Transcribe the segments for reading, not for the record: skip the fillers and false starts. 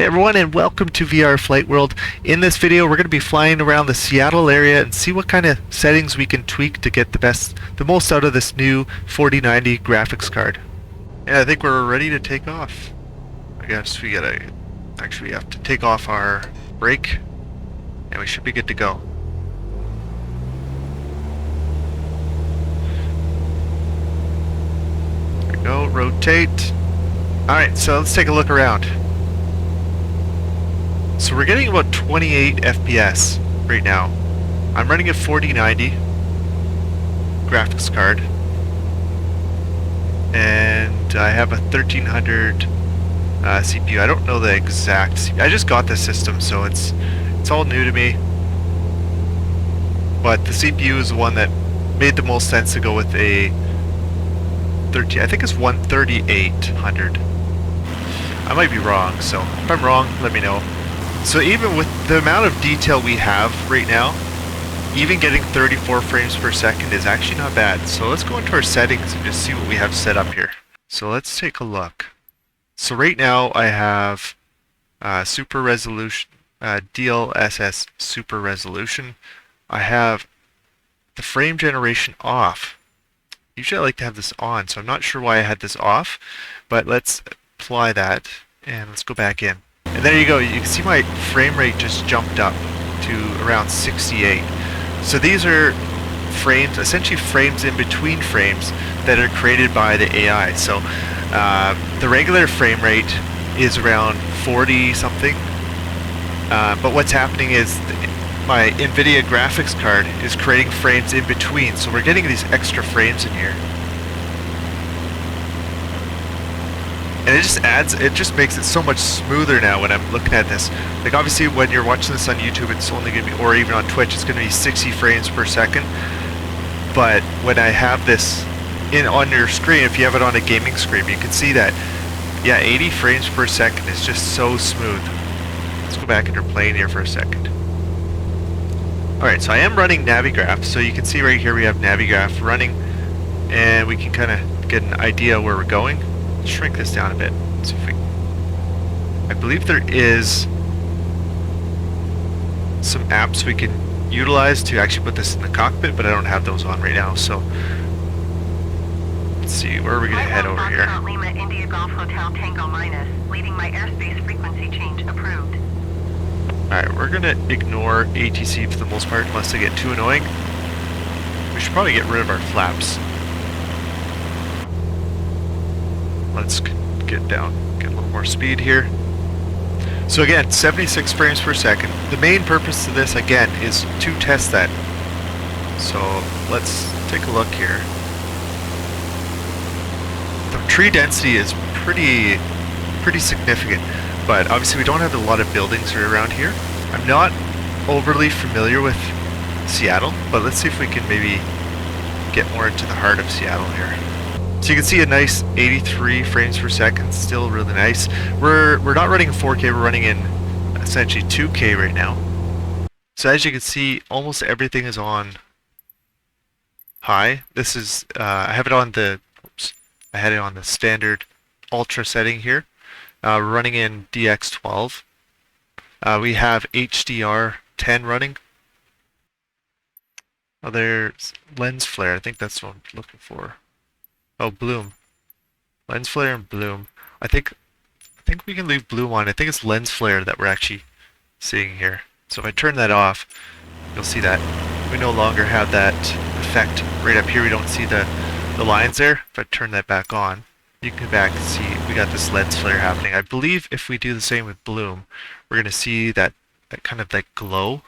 Hey everyone, and welcome to VR Flight World. In this video we're going to be flying around the Seattle area and see what kind of settings we can tweak to get the most out of this new 4090 graphics card. Yeah, I think we're ready to take off. I guess we have to take off our brake and we should be good to go. There we go, rotate. Alright, so let's take a look around. So we're getting about 28 FPS right now. I'm running a 4090 graphics card, and I have a 1300 CPU. I don't know the exact CPU. I just got this system, so it's all new to me. But the CPU is the one that made the most sense to go with a 13. I think it's 13800. I might be wrong, so if I'm wrong, let me know. So even with the amount of detail we have right now, even getting 34 frames per second is actually not bad. So let's go into our settings and just see what we have set up here. So let's take a look. So right now I have super resolution, DLSS super resolution. I have the frame generation off. Usually I like to have this on, so I'm not sure why I had this off, but let's apply that and let's go back in. And there you go, you can see my frame rate just jumped up to around 68. So these are frames, essentially frames in between frames that are created by the AI. So the regular frame rate is around 40 something, but what's happening is my NVIDIA graphics card is creating frames in between, so we're getting these extra frames in here. And it just makes it so much smoother now when I'm looking at this. Like obviously when you're watching this on YouTube, it's only going to be, or even on Twitch, it's going to be 60 frames per second. But when I have this on your screen, if you have it on a gaming screen, you can see that, yeah, 80 frames per second is just so smooth. Let's go back into playing here for a second. Alright, so I am running Navigraph, so you can see right here we have Navigraph running, and we can kind of get an idea where we're going. Shrink this down a bit. See if we. I believe there is some apps we can utilize to actually put this in the cockpit, but I don't have those on right now. So let's see, where are we going to head over here? Lima India Golf Hotel Tango Minus, leaving my airspace frequency change approved. Alright, we're going to ignore ATC for the most part, unless they get too annoying. We should probably get rid of our flaps. Let's get down, get a little more speed here. So again, 76 frames per second. The main purpose of this, again, is to test that. So let's take a look here. The tree density is pretty significant, but obviously we don't have a lot of buildings around here. I'm not overly familiar with Seattle, but let's see if we can maybe get more into the heart of Seattle here. So you can see a nice 83 frames per second, still really nice. We're not running in 4K, we're running in essentially 2K right now. So as you can see, almost everything is on high. This is I have it on the I had it on the standard ultra setting here. We're running in DX12. We have HDR 10 running. Oh, there's lens flare. I think that's what I'm looking for. Oh, bloom. Lens flare and bloom. I think we can leave bloom on. I think it's lens flare that we're actually seeing here. So if I turn that off, you'll see that we no longer have that effect right up here. We don't see the lines there. If I turn that back on, you can go back and see we got this lens flare happening. I believe if we do the same with bloom, we're going to see that kind of like glow.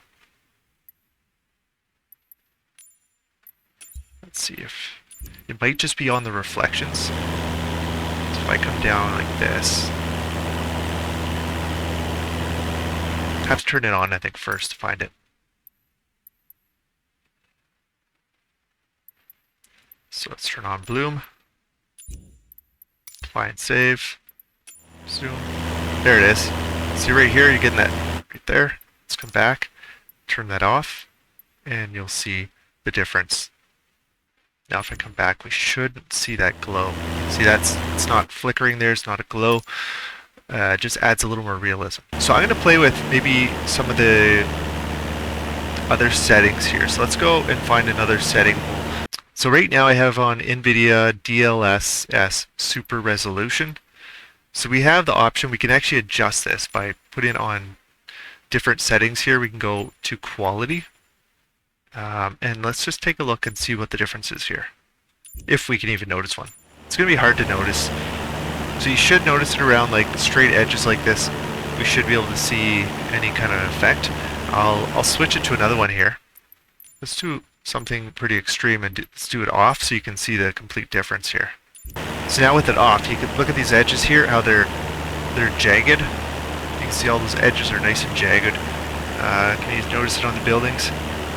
Let's see if it might just be on the reflections. So if I come down like this, I have to turn it on I think first to find it. So let's turn on bloom. Apply and save. Zoom. There it is. See right here, you're getting that right there. Let's come back, turn that off, and you'll see the difference. Now if I come back, we should see that glow. See, it's not flickering there, it's not a glow. just adds a little more realism. So I'm going to play with maybe some of the other settings here. So let's go and find another setting. So right now I have on NVIDIA DLSS Super Resolution. So we have the option, we can actually adjust this by putting on different settings here. We can go to quality. And let's just take a look and see what the difference is here. If we can even notice one. It's going to be hard to notice. So you should notice it around like straight edges like this. We should be able to see any kind of effect. I'll switch it to another one here. Let's do something pretty extreme and let's do it off so you can see the complete difference here. So now with it off, you can look at these edges here, how they're jagged. You can see all those edges are nice and jagged. Can you notice it on the buildings?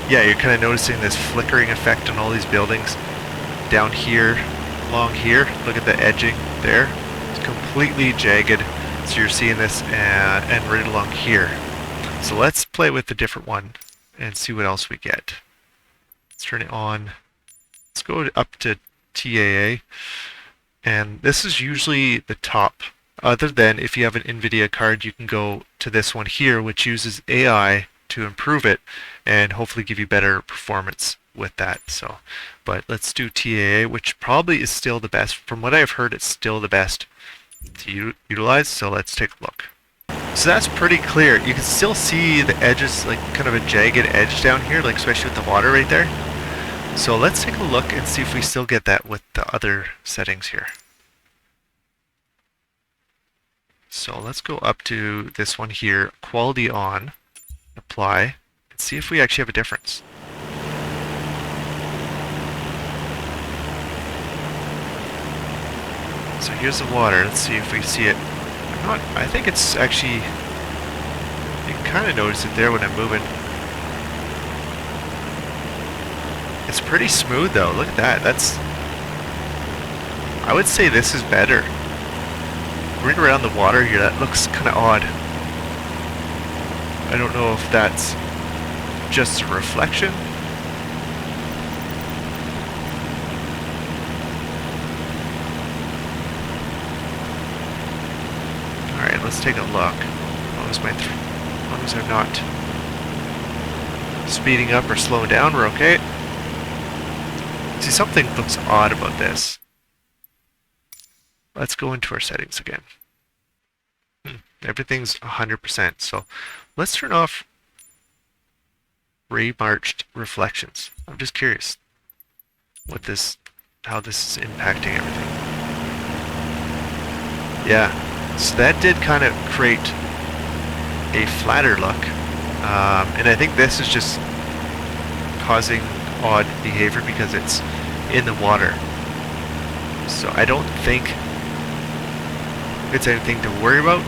Yeah, you're kind of noticing this flickering effect on all these buildings. Down here, along here, look at the edging there. It's completely jagged. So you're seeing this and right along here. So let's play with a different one and see what else we get. Let's turn it on. Let's go up to TAA. And this is usually the top. Other than if you have an NVIDIA card, you can go to this one here, which uses AI to improve it and hopefully give you better performance with that. So, but let's do TAA, which probably is still the best. From what I've heard, it's still the best to utilize. So let's take a look. So that's pretty clear. You can still see the edges, like kind of a jagged edge down here, like especially with the water right there. So let's take a look and see if we still get that with the other settings here. So let's go up to this one here, quality on, apply, and see if we actually have a difference. So here's the water. Let's see if we see it. I think it's actually, you can kind of notice it there when I'm moving. It's pretty smooth though. Look at that. I would say this is better. Right around the water here, that looks kind of odd. I don't know if that's just a reflection. Alright, let's take a look. As long as I'm not speeding up or slowing down, we're okay. See, something looks odd about this. Let's go into our settings again. Everything's 100%. So let's turn off ray marched reflections. I'm just curious how this is impacting everything. Yeah, so that did kind of create a flatter look, and I think this is just causing odd behavior because it's in the water. So I don't think it's anything to worry about.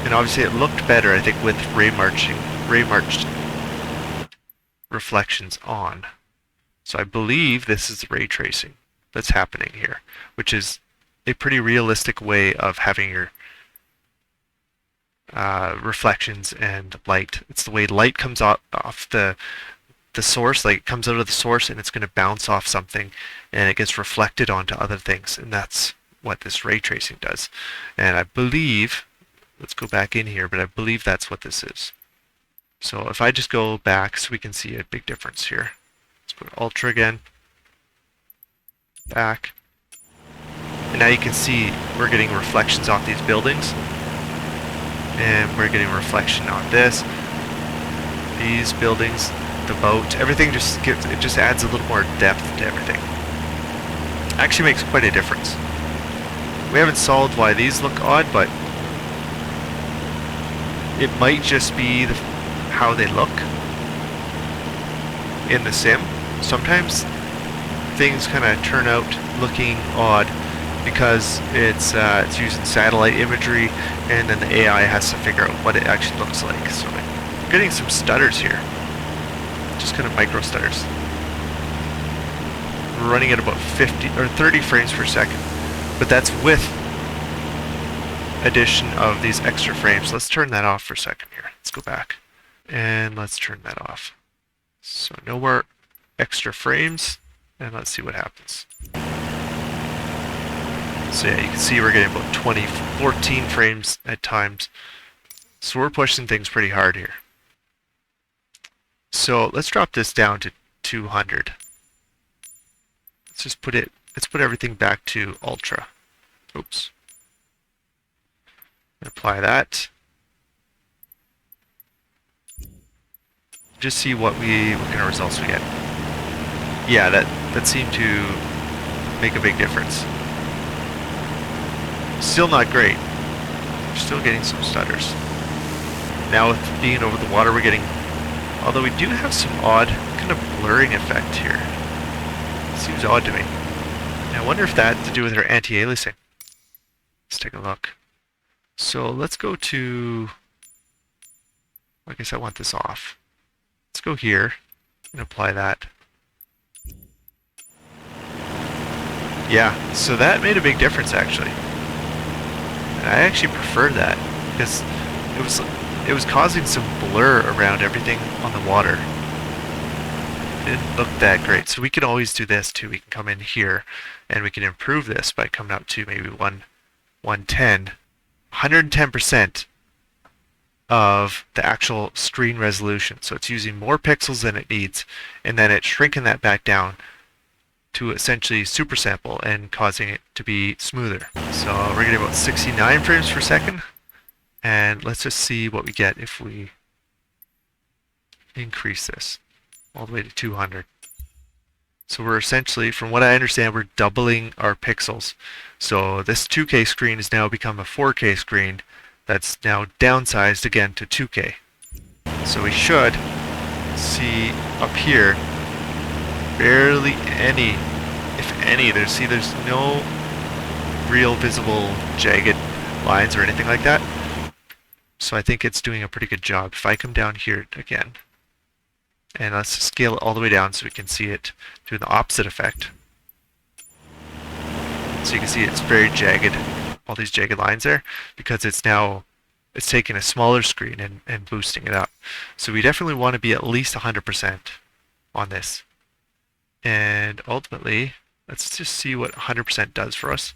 And obviously it looked better, I think, with ray marched reflections on. So I believe this is ray tracing that's happening here, which is a pretty realistic way of having your reflections and light. It's the way light comes off the source, like it comes out of the source and it's going to bounce off something and it gets reflected onto other things, and that's what this ray tracing does. And I believe, let's go back in here, but I believe that's what this is. So if I just go back so we can see a big difference here. Let's go to Ultra again. Back. And now you can see we're getting reflections off these buildings. And we're getting reflection on this. These buildings, the boat, everything just adds a little more depth to everything. Actually makes quite a difference. We haven't solved why these look odd, but it might just be how they look in the sim. Sometimes things kind of turn out looking odd because it's using satellite imagery, and then the AI has to figure out what it actually looks like. So I'm getting some stutters here, just kind of micro stutters. We're running at about 50 or 30 frames per second. But that's with addition of these extra frames. Let's turn that off for a second here. Let's go back and let's turn that off. So no more extra frames, and let's see what happens. So yeah, you can see we're getting about 14 frames at times. So we're pushing things pretty hard here. So let's drop this down to 200. Let's put everything back to ultra. Oops. Apply that. Just see what kind of results we get. Yeah, that seemed to make a big difference. Still not great. We're still getting some stutters. Now with being over the water, we're getting, although we do have some odd kind of blurring effect here. Seems odd to me. And I wonder if that had to do with our anti-aliasing. Let's take a look. So let's go to, I guess I want this off. Let's go here and apply that. Yeah, so that made a big difference actually. And I actually preferred that because it was causing some blur around everything on the water. It didn't look that great. So we can always do this too. We can come in here and we can improve this by coming up to maybe 110. 110% of the actual screen resolution. So it's using more pixels than it needs, and then it's shrinking that back down to essentially super sample and causing it to be smoother. So we're getting about 69 frames per second, and let's just see what we get if we increase this all the way to 200. So we're essentially, from what I understand, we're doubling our pixels. So this 2K screen has now become a 4K screen that's now downsized again to 2K. So we should see up here barely any, if any, there's no real visible jagged lines or anything like that. So I think it's doing a pretty good job. If I come down here again, and let's scale it all the way down so we can see it doing the opposite effect. So you can see it's very jagged, all these jagged lines there, because it's taking a smaller screen and boosting it up. So we definitely want to be at least 100% on this. And ultimately, let's just see what 100% does for us.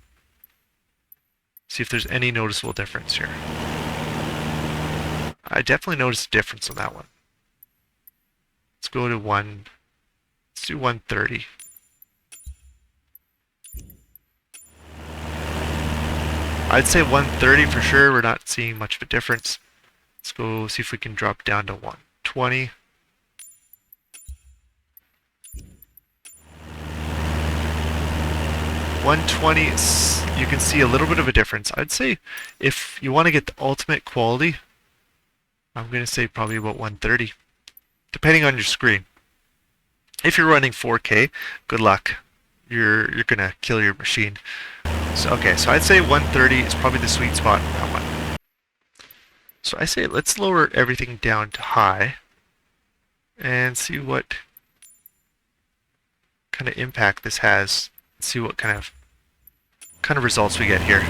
See if there's any noticeable difference here. I definitely noticed a difference on that one. Let's go to let's do 130. I'd say 130 for sure. We're not seeing much of a difference. Let's go see if we can drop down to 120. You can see a little bit of a difference. I'd say if you want to get the ultimate quality, I'm going to say probably about 130, depending on your screen. If you're running 4K, good luck. You're going to kill your machine. So, okay, so I'd say 130 is probably the sweet spot on that one. So I say let's lower everything down to high and see what kind of impact this has. See what kind of results we get here.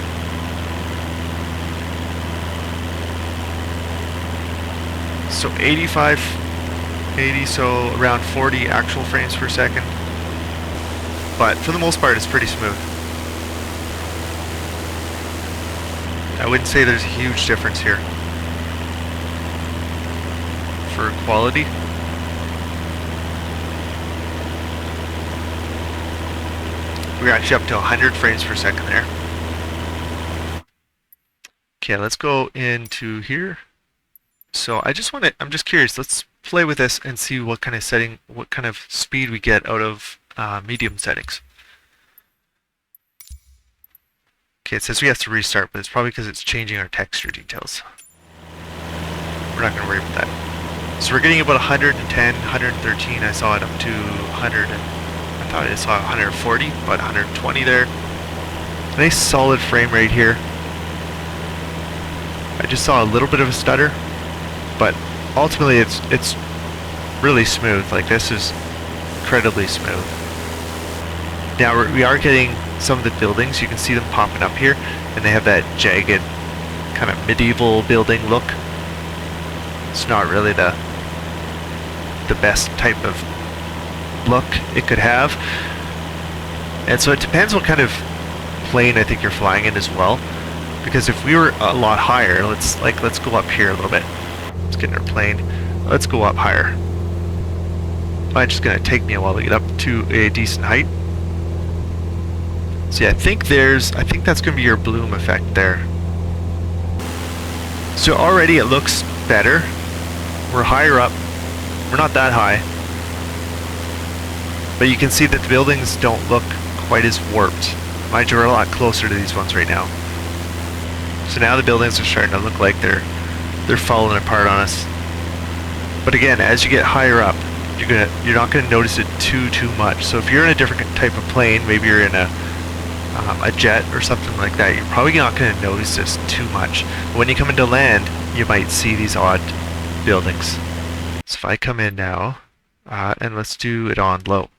So 85, 80, so around 40 actual frames per second. But for the most part, it's pretty smooth. I wouldn't say there's a huge difference here for quality. We're actually up to 100 frames per second there. Okay, let's go into here. So I'm just curious, let's play with this and see what kind of speed we get out of medium settings. Okay, it says we have to restart, but it's probably because it's changing our texture details. We're not going to worry about that. So we're getting about 110, 113. I saw it up to 100. I thought I saw 140, but 120 there. Nice solid frame rate here. I just saw a little bit of a stutter, but ultimately it's really smooth. Like, this is incredibly smooth. Now we are getting some of the buildings. You can see them popping up here, and they have that jagged kind of medieval building look. It's not really the best type of look it could have, and so it depends what kind of plane I think you're flying in as well. Because if we were a lot higher, let's go up here a little bit. Let's get in our plane. Let's go up higher. It's just gonna take me a while to get up to a decent height. So yeah, I think that's gonna be your bloom effect there. So already it looks better. We're higher up. We're not that high. But you can see that the buildings don't look quite as warped. Mind you, we're a lot closer to these ones right now. So now the buildings are starting to look like they're falling apart on us. But again, as you get higher up, you're not gonna notice it too much. So if you're in a different type of plane, maybe you're in a jet or something like that, you're probably not gonna notice this too much. When you come into land, you might see these odd buildings. So if I come in now, and let's do it on low.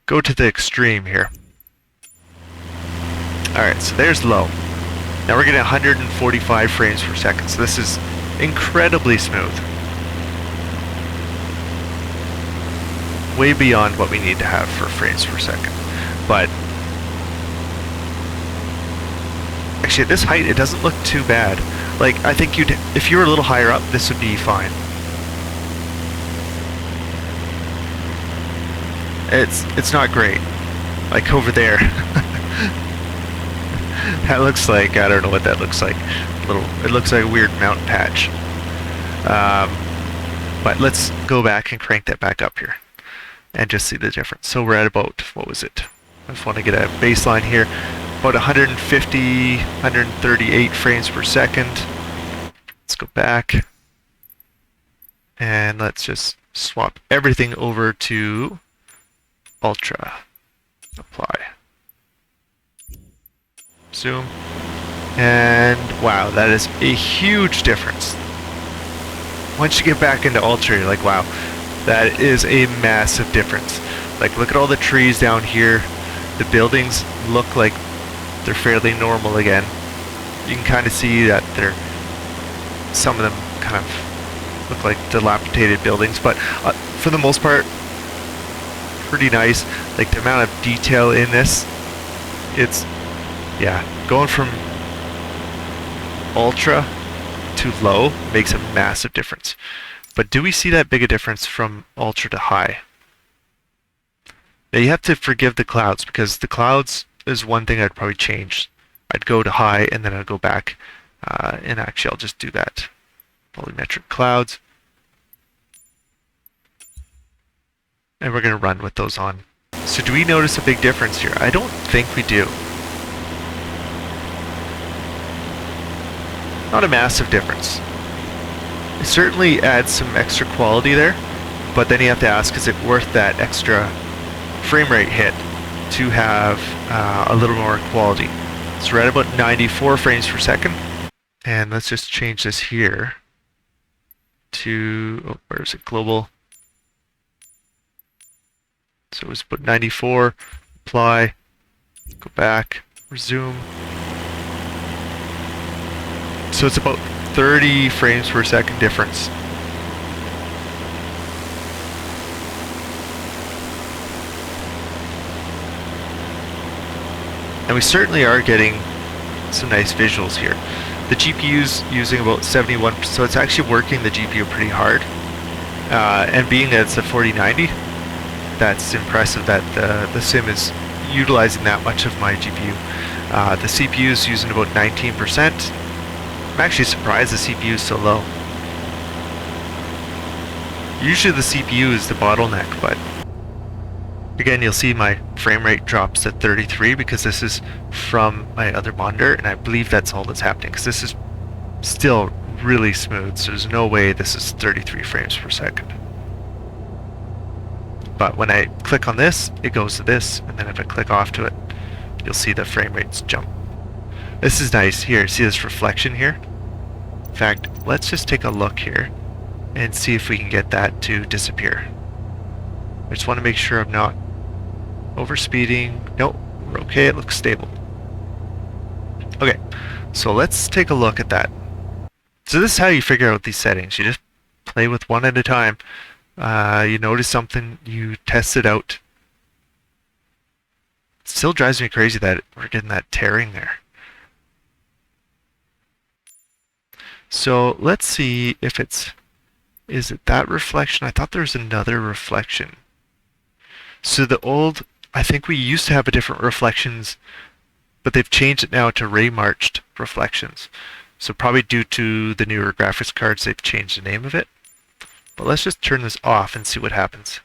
Go to the extreme here. Alright, so there's low. Now we're getting 145 frames per second, so this is incredibly smooth. Way beyond what we need to have for frames per second. But actually at this height it doesn't look too bad. Like, I think if you were a little higher up, this would be fine. It's not great. Like over there. That looks like, I don't know what that looks like. It looks like a weird mountain patch. But let's go back and crank that back up here and just see the difference. So we're at about, what was it? I just want to get a baseline here. About 150, 138 frames per second. Let's go back. And let's just swap everything over to Ultra. Apply. Zoom. And wow, that is a huge difference. Once you get back into Ultra, you're like, wow, that is a massive difference. Like, look at all the trees down here. The buildings look like they're fairly normal again. You can kind of see that some of them kind of look like dilapidated buildings, but for the most part, pretty nice. Like, the amount of detail in this, yeah, going from Ultra to low makes a massive difference. But do we see that big a difference from Ultra to high? Now you have to forgive the clouds, because the clouds is one thing I'd probably change. I'd go to high and then I'd go back, and actually I'll just do that. Volumetric clouds. And we're going to run with those on. So do we notice a big difference here? I don't think we do. Not a massive difference. It certainly adds some extra quality there, but then you have to ask, is it worth that extra frame rate hit to have a little more quality? So we're at about 94 frames per second, and let's just change this here to, oh, where is it, global? So it was about 94, apply, go back, resume. So it's about 30 frames per second difference. And we certainly are getting some nice visuals here. The GPU's using about 71%, so it's actually working the GPU pretty hard. And being that it's a 4090, that's impressive that the sim is utilizing that much of my GPU. The CPU is using about 19%. I'm actually surprised the CPU is so low. Usually the CPU is the bottleneck, but again, you'll see my frame rate drops to 33 because this is from my other monitor, and I believe that's all that's happening because this is still really smooth, so there's no way this is 33 frames per second. But when I click on this, it goes to this, and then if I click off to it, you'll see the frame rates jump. This is nice. Here, see this reflection here? In fact, let's just take a look here and see if we can get that to disappear. I just want to make sure I'm not overspeeding. Nope, we're okay, it looks stable. Okay, so let's take a look at that. So this is how you figure out these settings. You just play with one at a time. You notice something, you test it out. still drives me crazy that we're getting that tearing there. So let's see if is it that reflection? I thought there was another reflection. So I think we used to have a different reflections, but they've changed it now to ray-marched reflections. So probably due to the newer graphics cards, they've changed the name of it. But let's just turn this off and see what happens.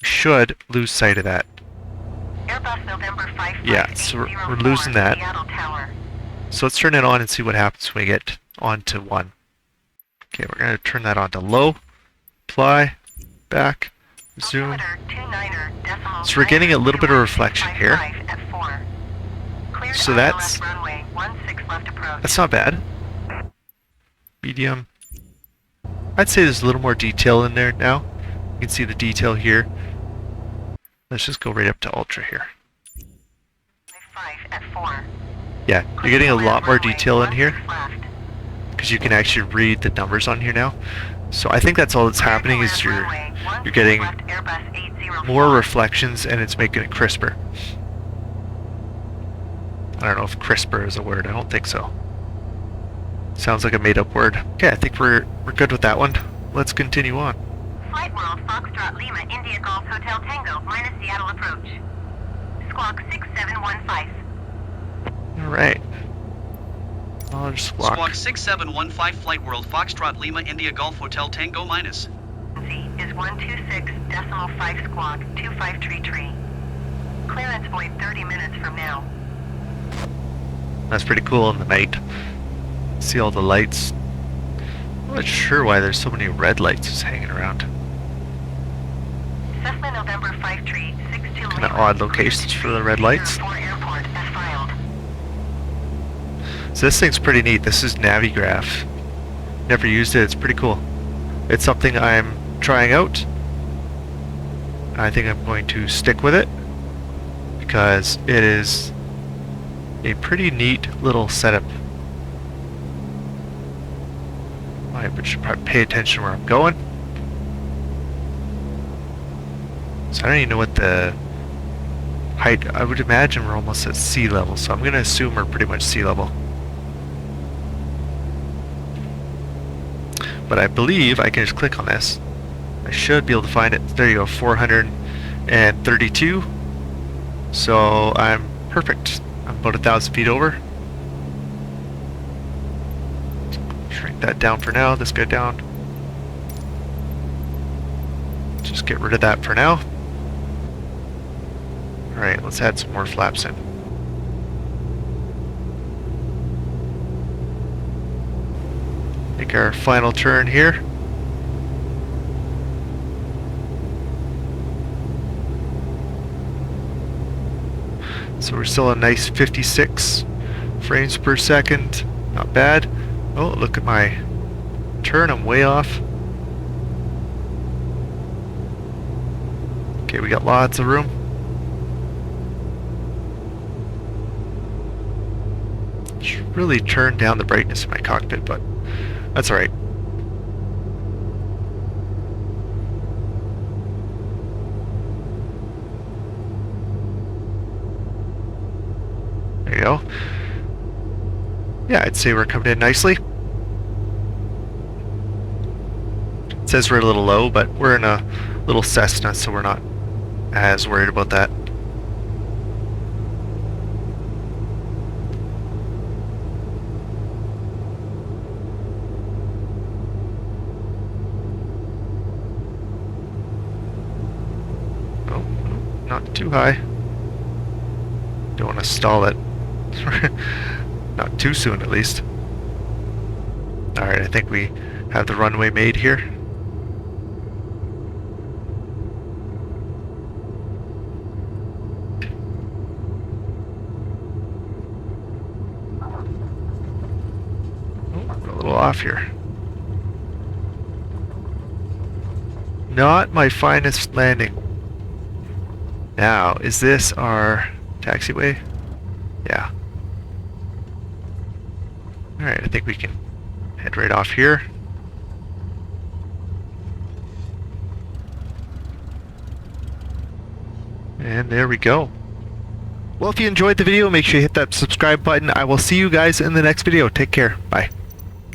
We should lose sight of that. Airbus November 5. Yeah, so we're losing that. So let's turn it on and see what happens when we get on to 1. Okay, we're going to turn that on to low, apply, back, zoom. So we're getting a little bit of reflection here. So that's not bad. Medium. I'd say there's a little more detail in there now. You can see the detail here. Let's just go right up to ultra here. Yeah, you're getting a lot more detail in here because you can actually read the numbers on here now. So I think that's all that's happening is you're getting more reflections and it's making it crisper. I don't know if crisper is a word. I don't think so. Sounds like a made-up word. Okay, I think we're good with that one. Let's continue on. Flight World Foxtrot Lima India Golf Hotel Tango minus Seattle approach. Squawk 6715. All right. Squawk 6715 Flight World Foxtrot Lima India Golf Hotel Tango minus. Is 126.5 squawk 2533. Clearance void 30 minutes from now. That's pretty cool in the night. See all the lights. I'm not sure why there's so many red lights just hanging around. Cessna November 5362. Kind of odd locations for the red lights. So this thing's pretty neat. This is Navigraph. Never used it. It's pretty cool. It's something I'm trying out. I think I'm going to stick with it because it is a pretty neat little setup. I should probably pay attention where I'm going. So I don't even know what the height. I would imagine we're almost at sea level, so I'm going to assume we're pretty much sea level. But I believe I can just click on this. I should be able to find it. There you go, 432. So I'm perfect. I'm about 1,000 feet over. Shrink that down for now. This go down. Just get rid of that for now. Alright, let's add some more flaps in. Make our final turn here. So we're still a nice 56 frames per second. Not bad. Oh, look at my turn. I'm way off. Okay, we got lots of room. Should really turn down the brightness in my cockpit, but that's alright. There you go. Yeah, I'd say we're coming in nicely. It says we're a little low, but we're in a little Cessna, so we're not as worried about that. Oh, not too high. Don't want to stall it. Not too soon, at least. Alright, I think we have the runway made here. Oh, we're a little off here. Not my finest landing. Now, is this our taxiway? Yeah. Alright, I think we can head right off here. And there we go. Well, if you enjoyed the video, make sure you hit that subscribe button. I will see you guys in the next video. Take care. Bye.